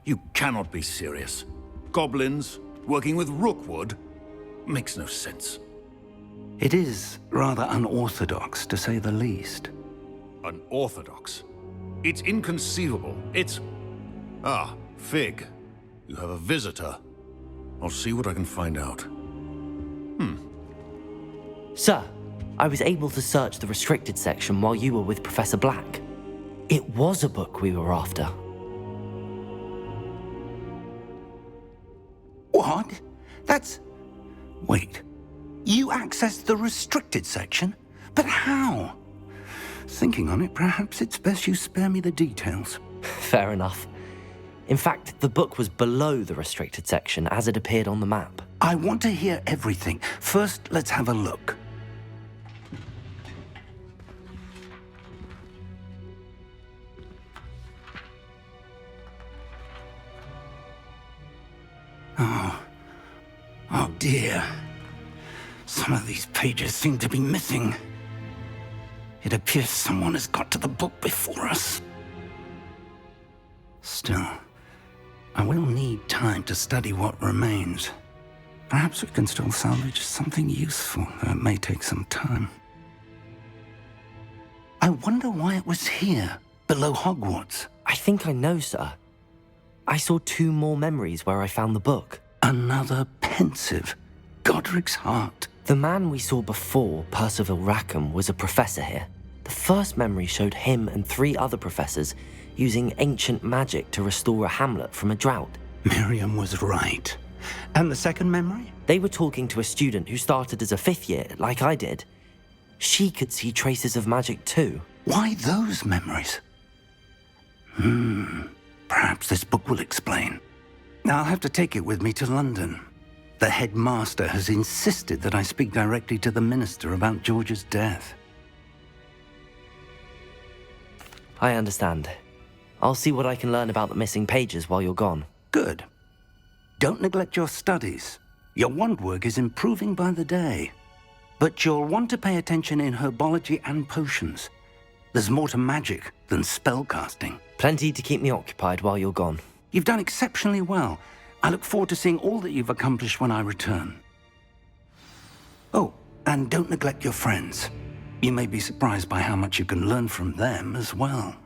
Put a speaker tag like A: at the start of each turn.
A: You cannot be serious. Goblins working with rookwood? Makes no sense.
B: It is rather unorthodox, to say the least.
A: Unorthodox? It's inconceivable. It's... Ah, Fig. You have a visitor. I'll see what I can find out.
C: Sir, I was able to search the restricted section while you were with Professor Black. It was a book we were after.
B: What? That's... Wait. You accessed the restricted section? But how? Thinking on it, perhaps it's best you spare me the details.
C: Fair enough. In fact, the book was below the restricted section as it appeared on the map.
B: I want to hear everything. First, let's have a look. Oh dear. Some of these pages seem to be missing. It appears someone has got to the book before us. Still, I will need time to study what remains. Perhaps we can still salvage something useful, though it may take some time. I wonder why it was here, below Hogwarts.
C: I think I know, sir. I saw 2 more memories where I found the book.
B: Another pensive. Godric's heart.
C: The man we saw before, Percival Rackham, was a professor here. The first memory showed him and 3 other professors using ancient magic to restore a hamlet from a drought.
B: Miriam was right. And the second memory?
C: They were talking to a student who started as a 5th year, like I did. She could see traces of magic too.
B: Why those memories? Perhaps this book will explain. I'll have to take it with me to London. The headmaster has insisted that I speak directly to the minister about George's death.
C: I understand. I'll see what I can learn about the missing pages while you're gone.
B: Good. Don't neglect your studies. Your wand work is improving by the day. But you'll want to pay attention in herbology and potions. There's more to magic than spellcasting.
C: Plenty to keep me occupied while you're gone.
B: You've done exceptionally well. I look forward to seeing all that you've accomplished when I return. Oh, and don't neglect your friends. You may be surprised by how much you can learn from them as well.